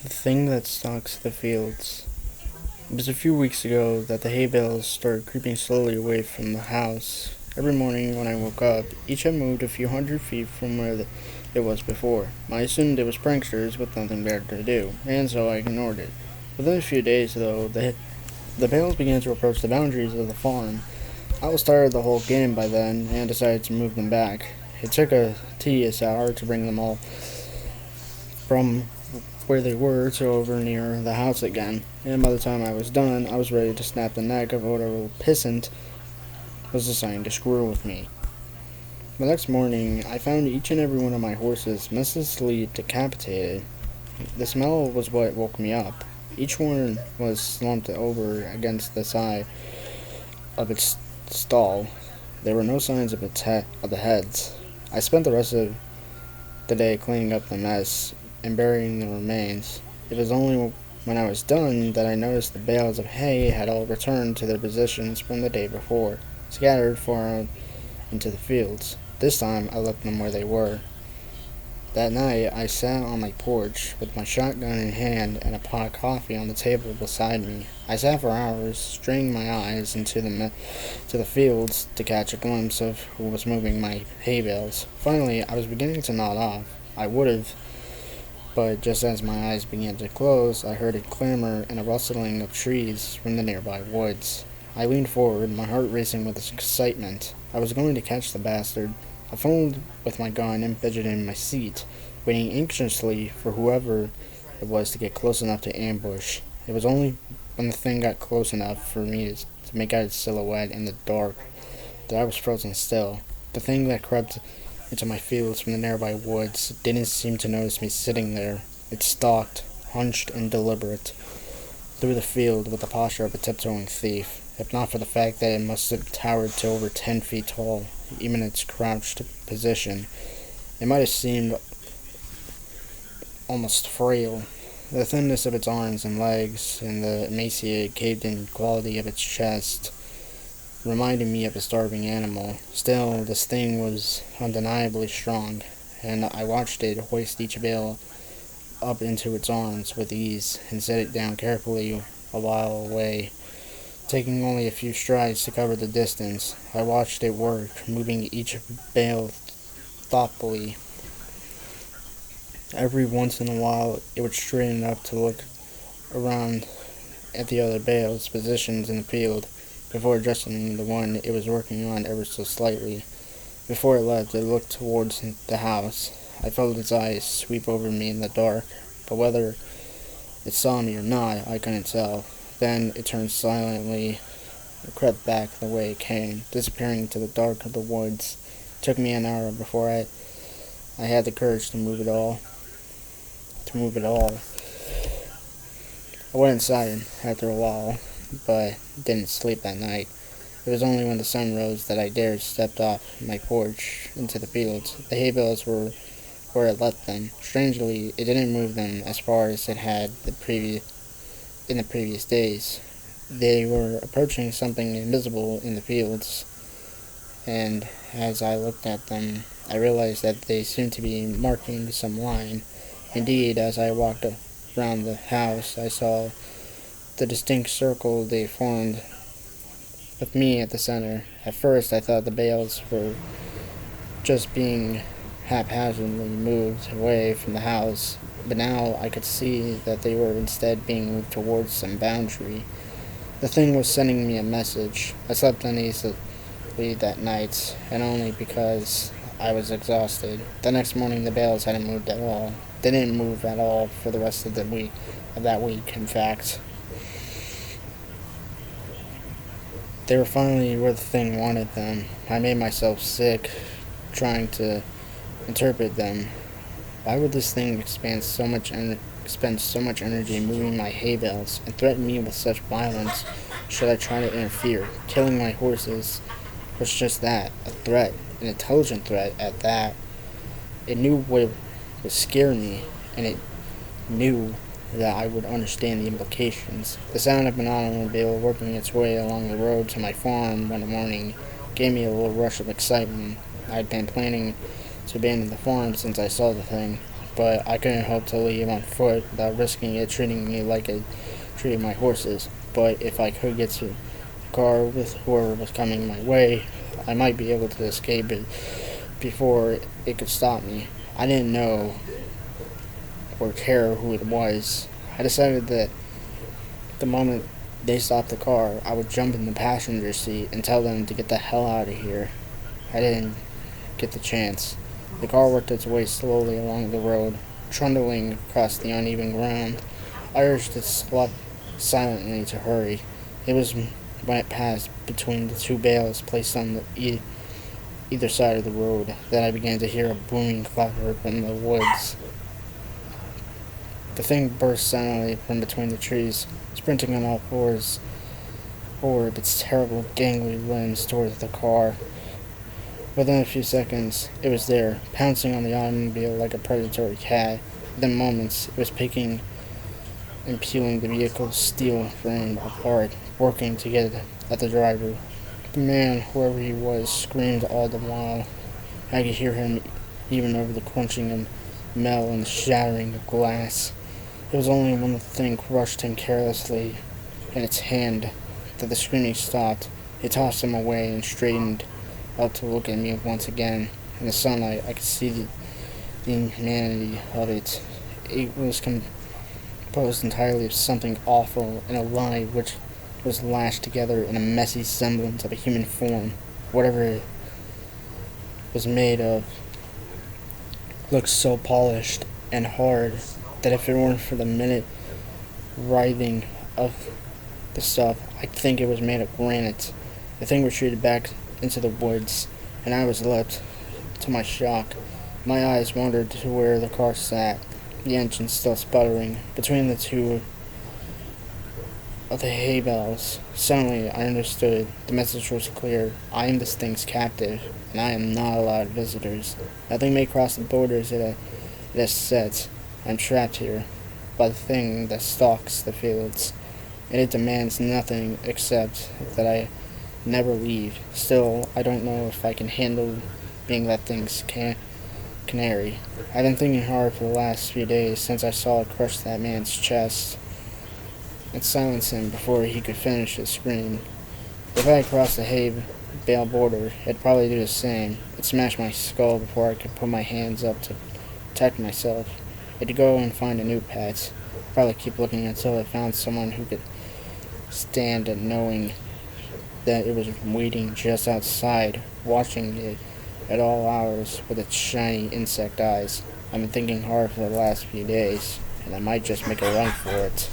The thing that stalks the fields. It was a few weeks ago that the hay bales started creeping slowly away from the house. Every morning when I woke up, each had moved a few hundred feet from where it was before. I assumed it was pranksters with nothing better to do, and so I ignored it. Within a few days, though, the bales began to approach the boundaries of the farm. I was tired of the whole game by then and decided to move them back. It took a tedious hour to bring them all from where they were to over near the house again, and by the time I was done, I was ready to snap the neck of whatever pissant was assigned to screw with me. The next morning, I found each and every one of my horses mercilessly decapitated. The smell was what woke me up. Each one was slumped over against the side of its stall. There were no signs of the heads. I spent the rest of the day cleaning up the mess and burying the remains. It was only when I was done that I noticed the bales of hay had all returned to their positions from the day before, scattered far out into the fields. This time I left them where they were. That night I sat on my porch with my shotgun in hand and a pot of coffee on the table beside me. I sat for hours, straining my eyes into the fields to catch a glimpse of who was moving my hay bales. Finally, I was beginning to nod off. I would have, but just as my eyes began to close, I heard a clamor and a rustling of trees from the nearby woods. I leaned forward, my heart racing with excitement. I was going to catch the bastard. I fumbled with my gun and fidgeted in my seat, waiting anxiously for whoever it was to get close enough to ambush. It was only when the thing got close enough for me to make out its silhouette in the dark that I was frozen still. The thing that crept into my fields from the nearby woods didn't seem to notice me sitting there. It stalked, hunched and deliberate, through the field with the posture of a tiptoeing thief, if not for the fact that it must have towered to over 10 feet tall, even in its crouched position. It might have seemed almost frail. The thinness of its arms and legs, and the emaciated, caved-in quality of its chest, reminded me of a starving animal. Still, this thing was undeniably strong, and I watched it hoist each bale up into its arms with ease and set it down carefully a while away, taking only a few strides to cover the distance. I watched it work, moving each bale thoughtfully. Every once in a while, it would straighten up to look around at the other bales positioned in the field before adjusting the one it was working on ever so slightly. Before it left, it looked towards the house. I felt its eyes sweep over me in the dark, but whether it saw me or not, I couldn't tell. Then it turned silently and crept back the way it came, disappearing into the dark of the woods. It took me an hour before I had the courage to move it all. I went inside after a while, but didn't sleep that night. It was only when the sun rose that I dared step off my porch into the fields. The hay bales were where it left them. Strangely, it didn't move them as far as it had in the previous days. They were approaching something invisible in the fields, and as I looked at them, I realized that they seemed to be marking some line. Indeed, as I walked around the house, I saw the distinct circle they formed, with me at the center. At first, I thought the bales were just being haphazardly moved away from the house, but now I could see that they were instead being moved towards some boundary. The thing was sending me a message. I slept uneasily that night, and only because I was exhausted. The next morning, the bales hadn't moved at all. They didn't move at all for the rest of that week, in fact. They were finally where the thing wanted them. I made myself sick trying to interpret them. Why would this thing expend so much energy moving my hay bales and threaten me with such violence should I try to interfere? Killing my horses was just that, a threat, an intelligent threat at that. It knew what would scare me, and it knew that I would understand the implications. The sound of an automobile working its way along the road to my farm one morning gave me a little rush of excitement. I had been planning to abandon the farm since I saw the thing. but I couldn't help to leave on foot without risking it treating me like it treated my horses. But if I could get to the car with whoever was coming my way, I might be able to escape it before it could stop me. I didn't know or care who it was. I decided that the moment they stopped the car, I would jump in the passenger seat and tell them to get the hell out of here. I didn't get the chance. The car worked its way slowly along the road, trundling across the uneven ground. I urged it silently to hurry. It was when it passed between the two bales placed on either side of the road that I began to hear a booming clatter from the woods. The thing burst silently from between the trees, sprinting on all fours forward, its terrible gangly limbs towards the car. Within a few seconds, it was there, pouncing on the automobile like a predatory cat. Within moments, it was picking and peeling the vehicle's steel frame apart, working to get at the driver. The man, whoever he was, screamed all the while. I could hear him even over the crunching of metal and the shattering of glass. It was only when the thing crushed him carelessly in its hand that the screaming stopped. It tossed him away and straightened up to look at me once again. In the sunlight, I could see the inhumanity of it. It was composed entirely of something awful and alive, which was lashed together in a messy semblance of a human form. Whatever it was made of looked so polished and hard that if it weren't for the minute writhing of the stuff, I'd think it was made of granite. The thing retreated back into the woods, and I was left to my shock. My eyes wandered to where the car sat, the engine still sputtering, between the two of the hay bales. Suddenly, I understood. The message was clear. I am this thing's captive, and I am not allowed visitors. Nothing may cross the borders it has set. I'm trapped here by the thing that stalks the fields, and it demands nothing except that I never leave. Still, I don't know if I can handle being that thing's canary. I've been thinking hard for the last few days since I saw it crush that man's chest and silence him before he could finish his scream. If I had crossed the hay bale border, it'd probably do the same. It'd smash my skull before I could put my hands up to protect myself. It'd go and find a new pet. Probably keep looking until it found someone who could stand it, knowing that it was waiting just outside, watching it at all hours with its shiny insect eyes. I've been thinking hard for the last few days, and I might just make a run for it.